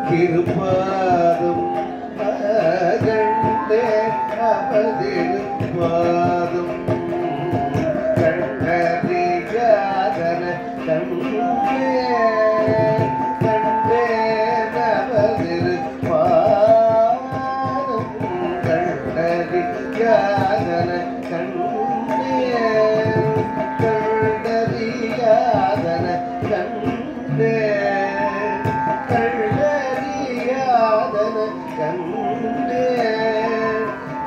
திருப்பாதம் கண்டே அவதிருப்பாதம் கண்டறியாதன கண்டே கண்டே அவதிருப்பாதம் கண்டறியாதன கண்டே கண்டறியாதன கண்டே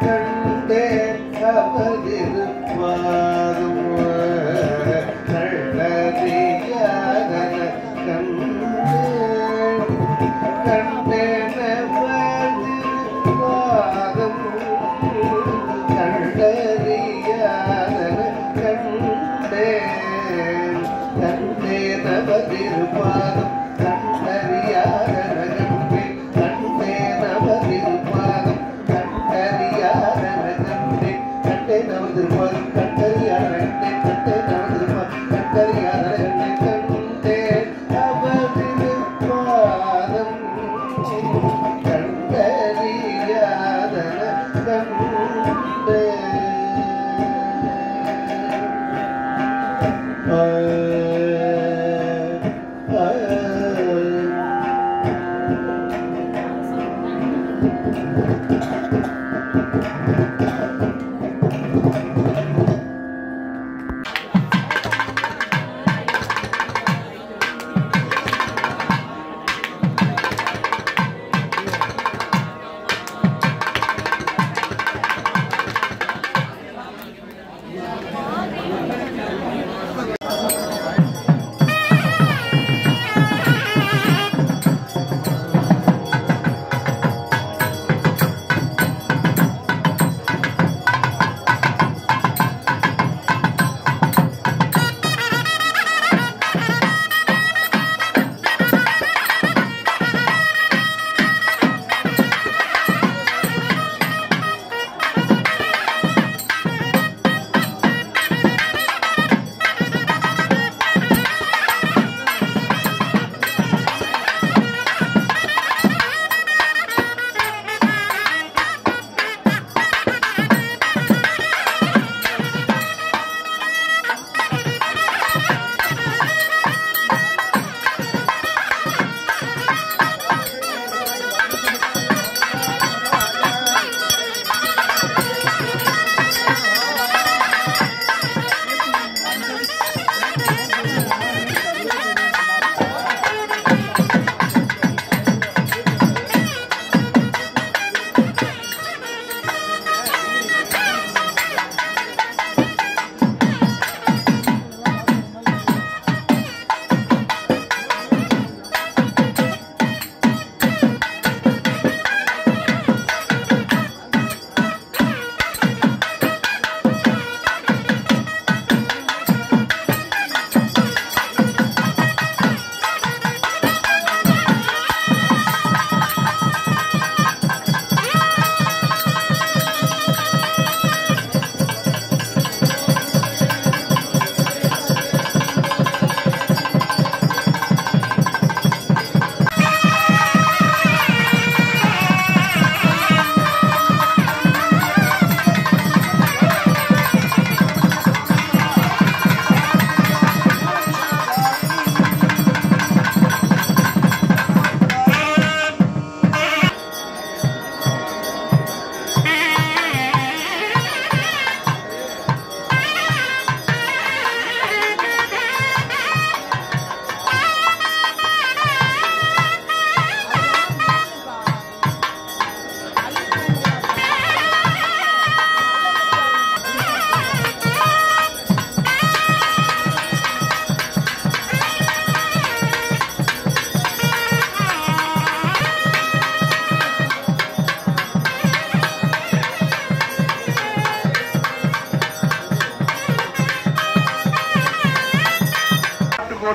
கண்டே அவதிருப்பாதம் கண்டறியாதன கண்டே கண்டே அவதிருப்பாதம் கண்டறியாதன கண்டே கண்டே அவதிருப்பாதம்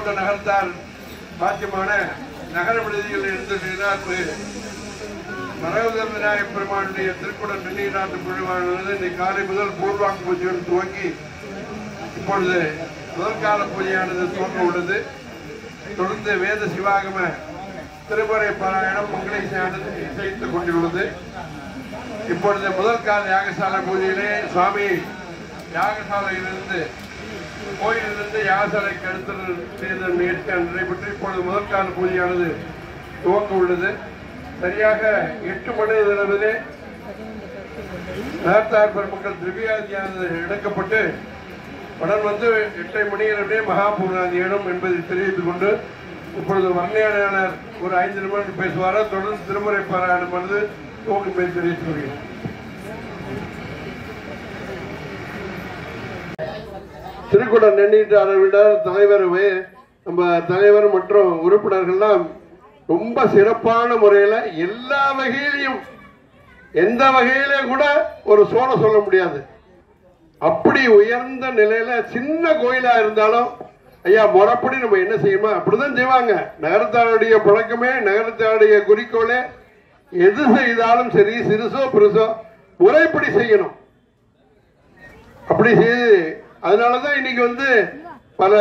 மாவட்ட நகரத்தார் பாத்தியமான நகர விடுதிகளில் இருந்து மரகத விநாயகப் பெருமானுடைய திருக்குட நெல்லிநாட்டு குழுவானது இன்றைக்கு காலை முதல் பூர்வாங்க பூஜைகள் துவங்கி இப்பொழுது முதற்கால பூஜையானது துவங்க உள்ளது. தொடர்ந்து வேத சிவாகம திருமுறை பாராயணம் மங்களை இசைத்துக் கொண்டுள்ளது. இப்பொழுது முதல் கால யாகசாலை பூஜையிலே சுவாமி யாகசாலையிலிருந்து கோயிலிருந்து யாகசாலைக்கு அடுத்த தேர்தல் நிகழ்ச்சி நடைபெற்று இப்பொழுது முதல் கால பூஜையானது துவங்க உள்ளது. சரியாக 8 மணி அளவிலே நகர்த்தார் பெருமக்கள் திவ்யாதியானது எடுக்கப்பட்டு உடன் வந்து 8 மணி அளவிலே மகாபூர்ணாதியிடம் என்பதை தெரிவித்துக் கொண்டு இப்பொழுது வர்ணனையாளர் ஒரு 5 நிமிடம் பேசுவாரா, தொடர்ந்து திருமுறை பாராயணம் வந்து துவக்கம் பேசி தெரிவித்துக் கொள்கிறேன். திருக்குட நெண்ணீட்டு அளவிடர் தலைவருமே நம்ம தலைவர் மற்றும் உறுப்பினர்கள்லாம் ரொம்ப சிறப்பான முறையில எல்லா வகையிலையும் எந்த வகையில கூட ஒரு சோழ சொல்ல முடியாது. அப்படி உயர்ந்த நிலையில சின்ன கோயிலா இருந்தாலும் ஐயா முறைப்படி நம்ம என்ன செய்யணுமோ அப்படிதான் செய்வாங்க. நகரத்தாருடைய பழக்கமே, நகரத்தாருடைய குறிக்கோளே, எது செய்தாலும் சரி சிறுசோ பெருசோ முறைப்படி செய்யணும். அப்படி செய்து அதனாலதான் இன்னைக்கு வந்து பல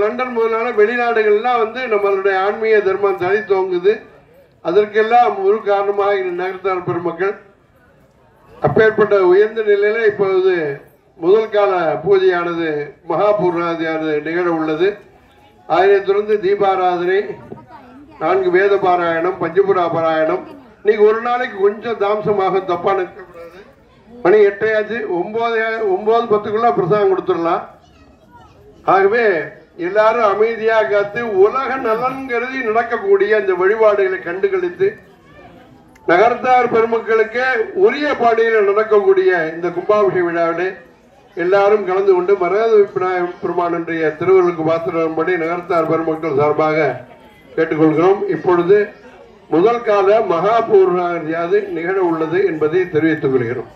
லண்டன் முதலான வெளிநாடுகள்லாம் வந்து நம்மளுடைய ஆன்மீக தர்மம் தனி தோங்குது. அதற்கெல்லாம் ஒரு காரணமாக நகரத்தார் பெருமக்கள் அப்பேற்பட்ட உயர்ந்த நிலையில இப்போது முதல் கால பூஜையானது மகாபூர்ணாதியானது நிகழ உள்ளது. அதனைத் தொடர்ந்து தீபாராதனை, 4 வேத பாராயணம், பஞ்சபுரா பாராயணம். இன்னைக்கு ஒரு நாளைக்கு கொஞ்சம் தாமசமாக தப்பா நிற்கக்கூடாது. மணி 8 ஆச்சு, 9:10 பிரசாதம் கொடுத்துடலாம். ஆகவே எல்லாரும் அமைதியாக காத்து உலக நலன் கருதி நடக்கக்கூடிய அந்த வழிபாடுகளை கண்டுகளித்து நகரத்தார் பெருமக்களுக்கு உரிய பாடியில் நடக்கக்கூடிய இந்த கும்பாபிஷேக விழாவிலே எல்லாரும் கலந்து கொண்டு மரகத விநாயகப் பெருமானுடைய திருவருளுக்கு பாத்திரம்படி நகரத்தார் பெருமக்கள் சார்பாக கேட்டுக்கொள்கிறோம். இப்பொழுது முதல் கால மகாபூர்ணாதியானது நிகழ உள்ளது என்பதை தெரிவித்துக் கொள்கிறோம்.